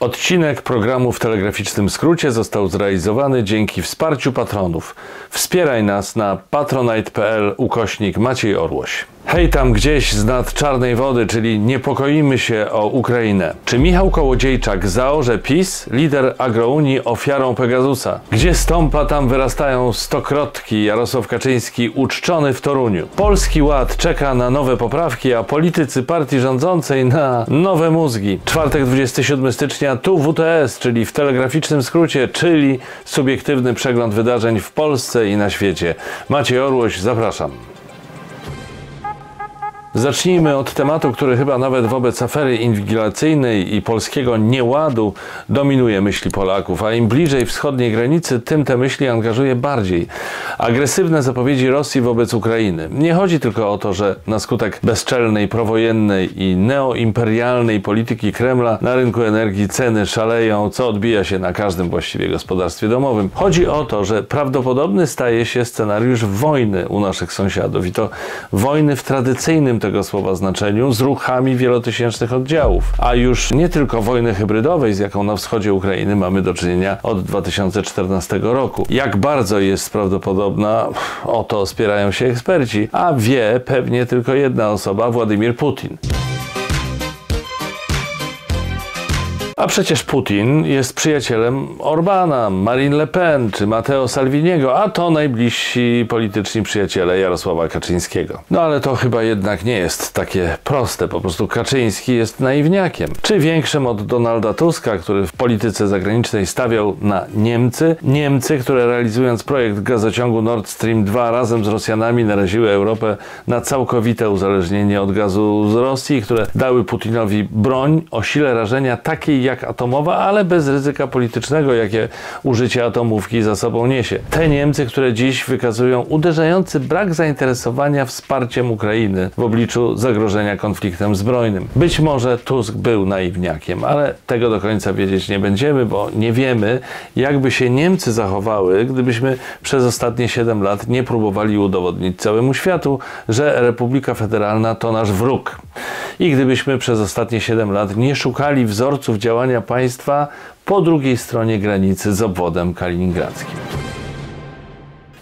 Odcinek programu w telegraficznym skrócie został zrealizowany dzięki wsparciu patronów. Wspieraj nas na patronite.pl/Maciej Orłoś. Hej tam gdzieś z nad czarnej wody, czyli niepokoimy się o Ukrainę. Czy Michał Kołodziejczak zaorze PiS, lider Agrounii, ofiarą Pegasusa? Gdzie stąpa, tam wyrastają stokrotki. Jarosław Kaczyński uczczony w Toruniu. Polski Ład czeka na nowe poprawki, a politycy partii rządzącej na nowe mózgi. Czwartek 27 stycznia tu WTS, czyli w telegraficznym skrócie, czyli subiektywny przegląd wydarzeń w Polsce i na świecie. Maciej Orłoś, zapraszam. Zacznijmy od tematu, który chyba nawet wobec afery inwigilacyjnej i polskiego nieładu dominuje myśli Polaków, a im bliżej wschodniej granicy, tym te myśli angażuje bardziej. Agresywne zapowiedzi Rosji wobec Ukrainy. Nie chodzi tylko o to, że na skutek bezczelnej, prowojennej i neoimperialnej polityki Kremla na rynku energii ceny szaleją, co odbija się na każdym właściwie gospodarstwie domowym. Chodzi o to, że prawdopodobny staje się scenariusz wojny u naszych sąsiadów i to wojny w tradycyjnym tego słowa znaczeniu, z ruchami wielotysięcznych oddziałów. A już nie tylko wojny hybrydowej, z jaką na wschodzie Ukrainy mamy do czynienia od 2014 roku. Jak bardzo jest prawdopodobna, o to spierają się eksperci, a wie pewnie tylko jedna osoba, Władimir Putin. A przecież Putin jest przyjacielem Orbana, Marine Le Pen czy Matteo Salviniego, a to najbliżsi polityczni przyjaciele Jarosława Kaczyńskiego. No ale to chyba jednak nie jest takie proste, po prostu Kaczyński jest naiwniakiem. Czy większym od Donalda Tuska, który w polityce zagranicznej stawiał na Niemcy. Niemcy, które realizując projekt gazociągu Nord Stream 2 razem z Rosjanami naraziły Europę na całkowite uzależnienie od gazu z Rosji, które dały Putinowi broń o sile rażenia takiej jak atomowa, ale bez ryzyka politycznego, jakie użycie atomówki za sobą niesie. Te Niemcy, które dziś wykazują uderzający brak zainteresowania wsparciem Ukrainy w obliczu zagrożenia konfliktem zbrojnym. Być może Tusk był naiwniakiem, ale tego do końca wiedzieć nie będziemy, bo nie wiemy, jakby się Niemcy zachowały, gdybyśmy przez ostatnie 7 lat nie próbowali udowodnić całemu światu, że Republika Federalna to nasz wróg. I gdybyśmy przez ostatnie 7 lat nie szukali wzorców działania państwa po drugiej stronie granicy z obwodem kaliningradzkim.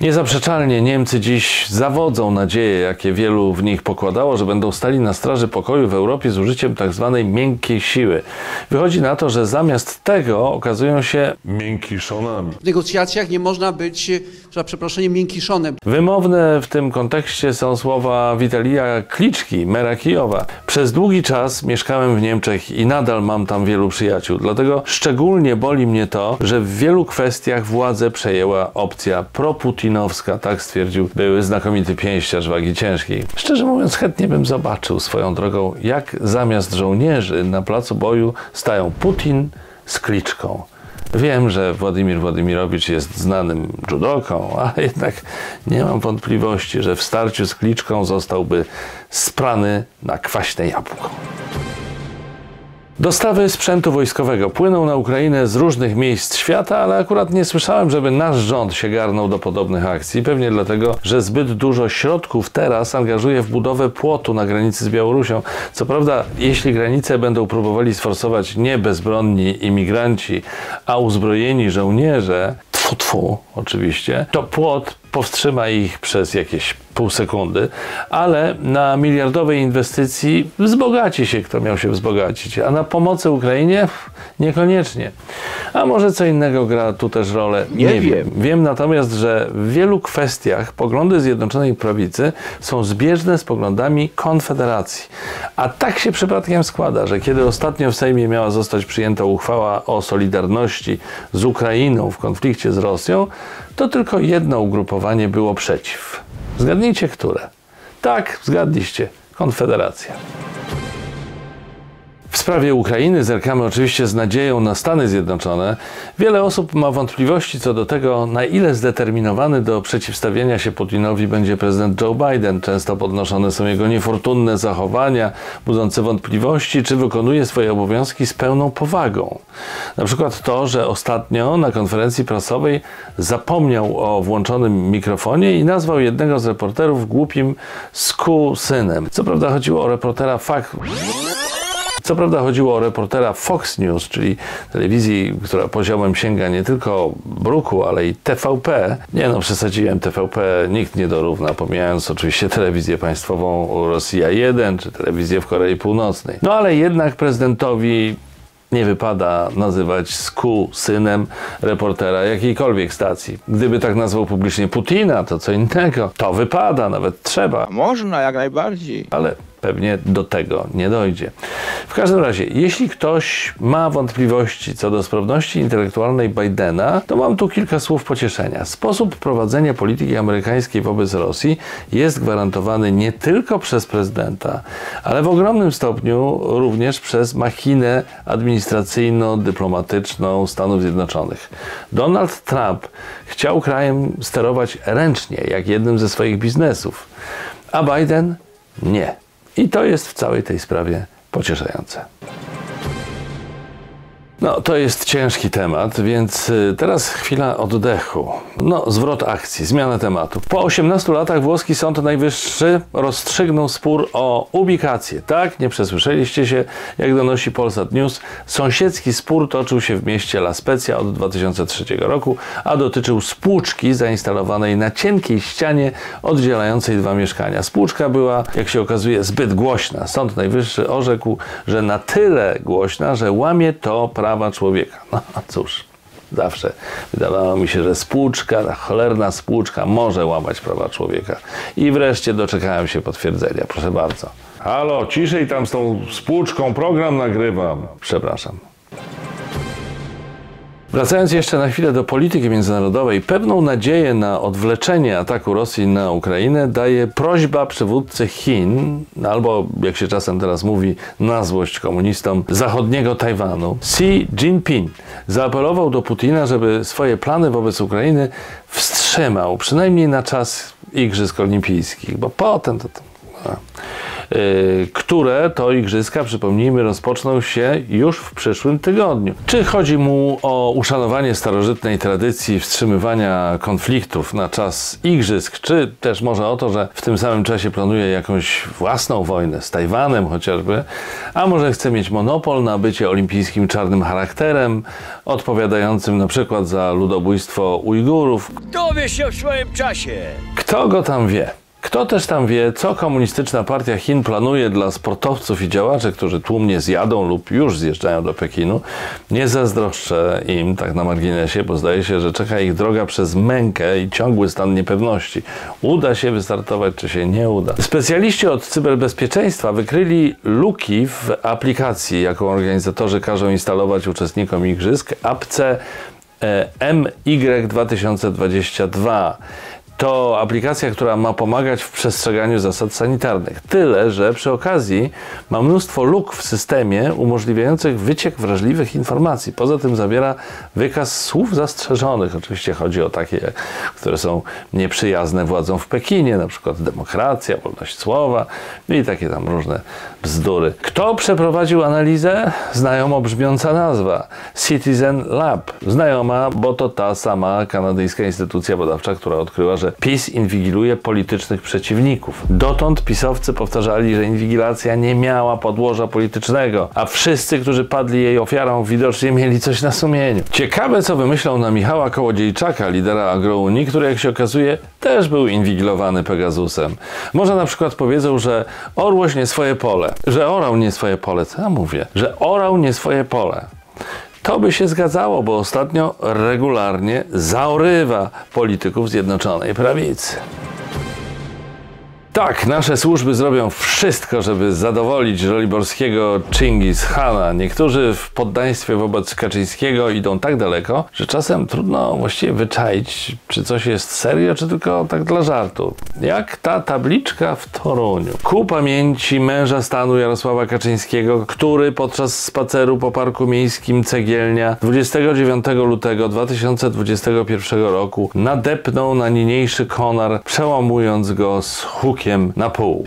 Niezaprzeczalnie Niemcy dziś zawodzą nadzieje, jakie wielu w nich pokładało, że będą stali na straży pokoju w Europie z użyciem tzw. miękkiej siły. Wychodzi na to, że zamiast tego okazują się miękiszonami. W negocjacjach nie można być, za przeproszeniem, miękiszonem. Wymowne w tym kontekście są słowa Witalija Kliczki, mera Kijowa. Przez długi czas mieszkałem w Niemczech i nadal mam tam wielu przyjaciół. Dlatego szczególnie boli mnie to, że w wielu kwestiach władzę przejęła opcja proputinowska, tak stwierdził były znakomity pięściarz wagi ciężkiej. Szczerze mówiąc, chętnie bym zobaczył swoją drogą, jak zamiast żołnierzy na placu boju stają Putin z Kliczką. Wiem, że Władimir Władimirowicz jest znanym judoką, ale jednak nie mam wątpliwości, że w starciu z Kliczką zostałby sprany na kwaśne jabłko. Dostawy sprzętu wojskowego płyną na Ukrainę z różnych miejsc świata, ale akurat nie słyszałem, żeby nasz rząd się garnął do podobnych akcji. Pewnie dlatego, że zbyt dużo środków teraz angażuje w budowę płotu na granicy z Białorusią. Co prawda, jeśli granicę będą próbowali sforsować nie bezbronni imigranci, a uzbrojeni żołnierze, oczywiście, to płot powstrzyma ich przez jakieś pół sekundy, ale na miliardowej inwestycji wzbogaci się, kto miał się wzbogacić, a na pomocy Ukrainie niekoniecznie. A może co innego gra tu też rolę? Nie wiem. Wiem natomiast, że w wielu kwestiach poglądy Zjednoczonej Prawicy są zbieżne z poglądami Konfederacji. A tak się przypadkiem składa, że kiedy ostatnio w Sejmie miała zostać przyjęta uchwała o solidarności z Ukrainą w konflikcie z Rosją, to tylko jedno ugrupowanie było przeciw. Zgadnijcie, które? Tak, zgadliście. Konfederacja. W sprawie Ukrainy zerkamy oczywiście z nadzieją na Stany Zjednoczone. Wiele osób ma wątpliwości co do tego, na ile zdeterminowany do przeciwstawienia się Putinowi będzie prezydent Joe Biden. Często podnoszone są jego niefortunne zachowania, budzące wątpliwości, czy wykonuje swoje obowiązki z pełną powagą. Na przykład to, że ostatnio na konferencji prasowej zapomniał o włączonym mikrofonie i nazwał jednego z reporterów głupim skurwysynem. Co prawda chodziło o reportera Co prawda chodziło o reportera Fox News, czyli telewizji, która poziomem sięga nie tylko Bruku, ale i TVP. Nie no, przesadziłem, TVP nikt nie dorówna, pomijając oczywiście telewizję państwową Rosja 1 czy telewizję w Korei Północnej. No ale jednak prezydentowi nie wypada nazywać synem reportera jakiejkolwiek stacji. Gdyby tak nazwał publicznie Putina, to co innego. To wypada, nawet trzeba. Można, jak najbardziej. Ale pewnie do tego nie dojdzie. W każdym razie, jeśli ktoś ma wątpliwości co do sprawności intelektualnej Bidena, to mam tu kilka słów pocieszenia. Sposób prowadzenia polityki amerykańskiej wobec Rosji jest gwarantowany nie tylko przez prezydenta, ale w ogromnym stopniu również przez machinę administracyjno-dyplomatyczną Stanów Zjednoczonych. Donald Trump chciał krajem sterować ręcznie, jak jednym ze swoich biznesów, a Biden nie. I to jest w całej tej sprawie pocieszające. No, to jest ciężki temat, więc teraz chwila oddechu. No, zwrot akcji, zmiana tematu. Po 18 latach włoski Sąd Najwyższy rozstrzygnął spór o ubikację. Tak, nie przesłyszeliście się, jak donosi Polsat News. Sąsiedzki spór toczył się w mieście La Spezia od 2003 roku, a dotyczył spłuczki zainstalowanej na cienkiej ścianie oddzielającej dwa mieszkania. Spłuczka była, jak się okazuje, zbyt głośna. Sąd Najwyższy orzekł, że na tyle głośna, że łamie to prawa człowieka. No cóż, zawsze wydawało mi się, że spłuczka, ta cholerna spłuczka może łamać prawa człowieka. I wreszcie doczekałem się potwierdzenia. Proszę bardzo. Halo, ciszej tam z tą spłuczką, program nagrywam. Przepraszam. Wracając jeszcze na chwilę do polityki międzynarodowej, pewną nadzieję na odwleczenie ataku Rosji na Ukrainę daje prośba przywódcy Chin, albo jak się czasem teraz mówi, na złość komunistom, zachodniego Tajwanu. Xi Jinping zaapelował do Putina, żeby swoje plany wobec Ukrainy wstrzymał, przynajmniej na czas Igrzysk Olimpijskich, bo potem to... które to igrzyska, przypomnijmy, rozpoczną się już w przyszłym tygodniu. Czy chodzi mu o uszanowanie starożytnej tradycji wstrzymywania konfliktów na czas igrzysk, czy też może o to, że w tym samym czasie planuje jakąś własną wojnę z Tajwanem chociażby, a może chce mieć monopol na bycie olimpijskim czarnym charakterem, odpowiadającym na przykład za ludobójstwo Ujgurów. Kto wie się w swoim czasie? Kto go tam wie? Kto też tam wie, co komunistyczna partia Chin planuje dla sportowców i działaczy, którzy tłumnie zjadą lub już zjeżdżają do Pekinu? Nie zazdroszczę im, tak na marginesie, bo zdaje się, że czeka ich droga przez mękę i ciągły stan niepewności. Uda się wystartować, czy się nie uda? Specjaliści od cyberbezpieczeństwa wykryli luki w aplikacji, jaką organizatorzy każą instalować uczestnikom igrzysk, apce MY 2022. To aplikacja, która ma pomagać w przestrzeganiu zasad sanitarnych. Tyle, że przy okazji ma mnóstwo luk w systemie umożliwiających wyciek wrażliwych informacji. Poza tym zawiera wykaz słów zastrzeżonych. Oczywiście chodzi o takie, które są nieprzyjazne władzom w Pekinie, na przykład demokracja, wolność słowa i takie tam różne bzdury. Kto przeprowadził analizę? Znajomo brzmiąca nazwa. Citizen Lab. Znajoma, bo to ta sama kanadyjska instytucja badawcza, która odkryła, że PiS inwigiluje politycznych przeciwników. Dotąd pisowcy powtarzali, że inwigilacja nie miała podłoża politycznego, a wszyscy, którzy padli jej ofiarą, widocznie mieli coś na sumieniu. Ciekawe, co wymyślą na Michała Kołodziejczaka, lidera Agrounii, który, jak się okazuje, też był inwigilowany Pegasusem. Może na przykład powiedzą, że orłoś nie swoje pole, że orał nie swoje pole, co ja mówię, że orał nie swoje pole. To by się zgadzało, bo ostatnio regularnie zaorywa polityków Zjednoczonej Prawicy. Tak, nasze służby zrobią wszystko, żeby zadowolić żoliborskiego Chingis Khana. Niektórzy w poddaństwie wobec Kaczyńskiego idą tak daleko, że czasem trudno właściwie wyczaić, czy coś jest serio, czy tylko tak dla żartu. Jak ta tabliczka w Toruniu. Ku pamięci męża stanu Jarosława Kaczyńskiego, który podczas spaceru po Parku Miejskim Cegielnia 29 lutego 2021 roku nadepnął na niniejszy konar, przełamując go z hukiem na pół.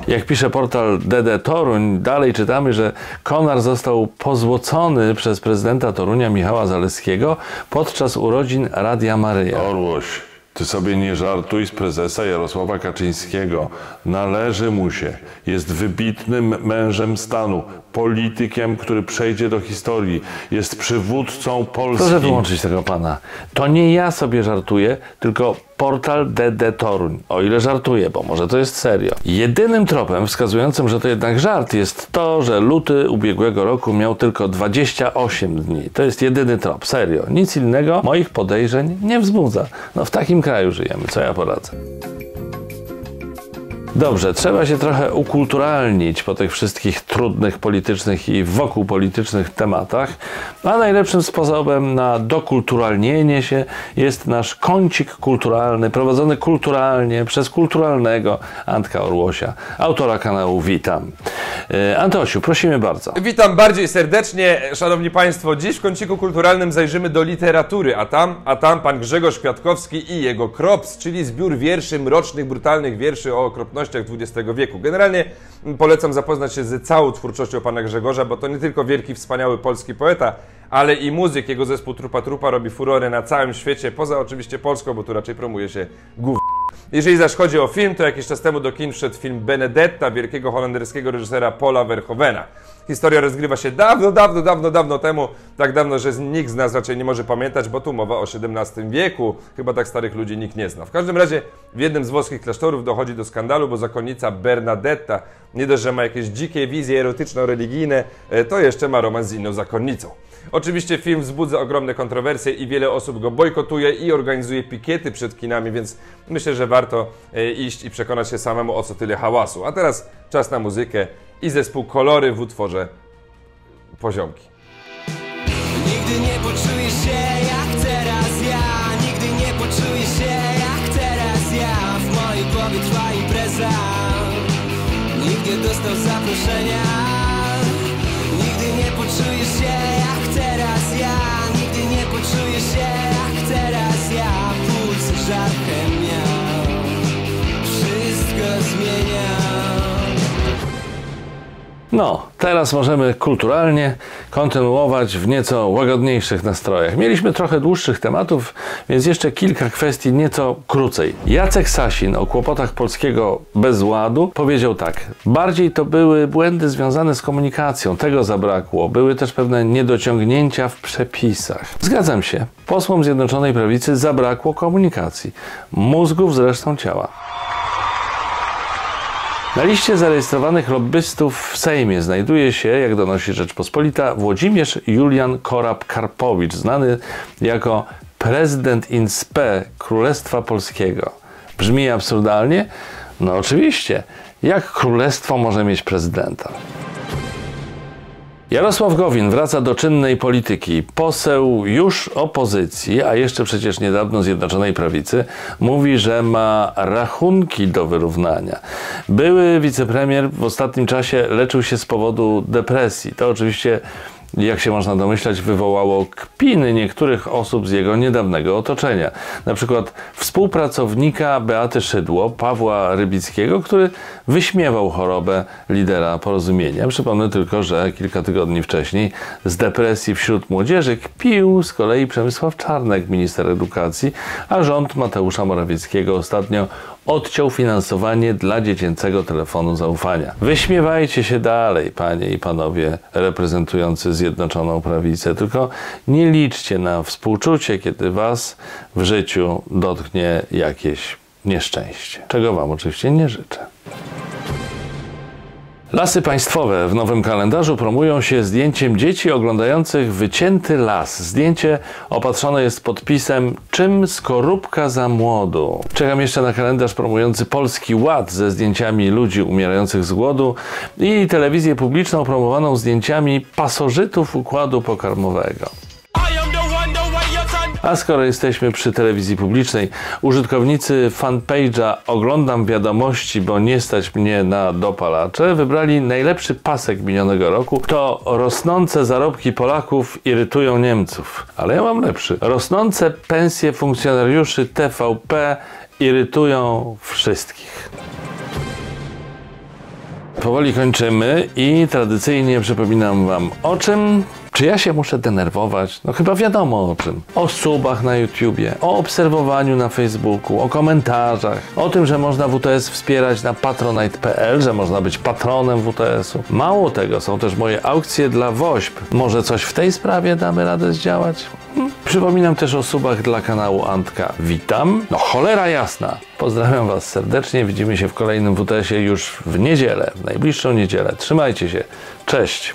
Jak pisze portal DD Toruń, dalej czytamy, że konar został pozłocony przez prezydenta Torunia Michała Zalewskiego podczas urodzin Radia Maryja. Orłoś Ty sobie nie żartuj z prezesa Jarosława Kaczyńskiego. Należy mu się. Jest wybitnym mężem stanu, politykiem, który przejdzie do historii. Jest przywódcą Polski. Proszę wyłączyć tego pana. To nie ja sobie żartuję, tylko portal DD Toruń. O ile żartuję, bo może to jest serio. Jedynym tropem wskazującym, że to jednak żart, jest to, że luty ubiegłego roku miał tylko 28 dni. To jest jedyny trop, serio. Nic innego moich podejrzeń nie wzbudza. No w takim kraju żyjemy, co ja poradzę. Dobrze, trzeba się trochę ukulturalnić po tych wszystkich trudnych politycznych i wokół politycznych tematach, a najlepszym sposobem na dokulturalnienie się jest nasz kącik kulturalny, prowadzony kulturalnie przez kulturalnego Antka Orłosia, autora kanału Witam. Antosiu, prosimy bardzo. Witam bardziej serdecznie, szanowni państwo. Dziś w kąciku kulturalnym zajrzymy do literatury, a tam pan Grzegorz Kwiatkowski i jego Krops, czyli zbiór wierszy, mrocznych, brutalnych wierszy o okropnościach XX wieku. Generalnie polecam zapoznać się z całą twórczością pana Grzegorza, bo to nie tylko wielki, wspaniały polski poeta, ale i muzyk. Jego zespół Trupa Trupa robi furorę na całym świecie, poza oczywiście Polską, bo tu raczej promuje się Jeżeli zaś chodzi o film, to jakiś czas temu do kin wszedł film Benedetta wielkiego holenderskiego reżysera Paula Verhoevena. Historia rozgrywa się dawno temu, tak dawno, że nikt z nas raczej nie może pamiętać, bo tu mowa o XVII wieku, chyba tak starych ludzi nikt nie zna. W każdym razie w jednym z włoskich klasztorów dochodzi do skandalu, bo zakonnica Bernadetta nie dość, że ma jakieś dzikie wizje erotyczno-religijne, to jeszcze ma romans z inną zakonnicą. Oczywiście film wzbudza ogromne kontrowersje i wiele osób go bojkotuje i organizuje pikiety przed kinami, więc myślę, że warto iść i przekonać się samemu, o co tyle hałasu. A teraz czas na muzykę i zespół Kolory w utworze Poziomki. Nigdy nie poczujesz się jak teraz ja, nigdy nie poczujesz się jak teraz ja. W mojej głowie trwa impreza, nikt nie dostał zaproszenia. Nigdy nie poczujesz się jak teraz ja, nigdy nie poczujesz się jak teraz ja. Puls żartem miał, wszystko zmieniał. No, teraz możemy kulturalnie kontynuować w nieco łagodniejszych nastrojach. Mieliśmy trochę dłuższych tematów, więc jeszcze kilka kwestii nieco krócej. Jacek Sasin o kłopotach polskiego bezładu powiedział tak. Bardziej to były błędy związane z komunikacją. Tego zabrakło. Były też pewne niedociągnięcia w przepisach. Zgadzam się. Posłom Zjednoczonej Prawicy zabrakło komunikacji. Mózgów zresztą ciała. Na liście zarejestrowanych lobbystów w Sejmie znajduje się, jak donosi Rzeczpospolita, Włodzimierz Julian Korab-Karpowicz, znany jako prezydent in spe Królestwa Polskiego. Brzmi absurdalnie? No oczywiście. Jak królestwo może mieć prezydenta? Jarosław Gowin wraca do czynnej polityki. Poseł już opozycji, a jeszcze przecież niedawno Zjednoczonej Prawicy, mówi, że ma rachunki do wyrównania. Były wicepremier w ostatnim czasie leczył się z powodu depresji. To oczywiście, jak się można domyślać, wywołało kpiny niektórych osób z jego niedawnego otoczenia. Na przykład współpracownika Beaty Szydło, Pawła Rybickiego, który wyśmiewał chorobę lidera Porozumienia. Przypomnę tylko, że kilka tygodni wcześniej z depresji wśród młodzieży kpił z kolei Przemysław Czarnek, minister edukacji, a rząd Mateusza Morawieckiego ostatnio odciął finansowanie dla dziecięcego telefonu zaufania. Wyśmiewajcie się dalej, panie i panowie reprezentujący Zjednoczoną Prawicę, tylko nie liczcie na współczucie, kiedy was w życiu dotknie jakieś nieszczęście, czego wam oczywiście nie życzę. Lasy Państwowe w nowym kalendarzu promują się zdjęciem dzieci oglądających wycięty las. Zdjęcie opatrzone jest podpisem „Czym skorupka za młodu”. Czekam jeszcze na kalendarz promujący Polski Ład ze zdjęciami ludzi umierających z głodu i telewizję publiczną promowaną zdjęciami pasożytów układu pokarmowego. A skoro jesteśmy przy telewizji publicznej, użytkownicy fanpage'a Oglądam Wiadomości, bo nie stać mnie na dopalacze, wybrali najlepszy pasek minionego roku. To rosnące zarobki Polaków irytują Niemców. Ale ja mam lepszy. Rosnące pensje funkcjonariuszy TVP irytują wszystkich. Powoli kończymy i tradycyjnie przypominam wam o czym. Czy ja się muszę denerwować? No chyba wiadomo o czym. O subach na YouTubie, o obserwowaniu na Facebooku, o komentarzach, o tym, że można WTS wspierać na patronite.pl, że można być patronem WTS-u. Mało tego, są też moje aukcje dla WOŚP. Może coś w tej sprawie damy radę zdziałać? Przypominam też o subach dla kanału Antka. Witam. No cholera jasna. Pozdrawiam Was serdecznie. Widzimy się w kolejnym WTS-ie już w niedzielę, w najbliższą niedzielę. Trzymajcie się. Cześć.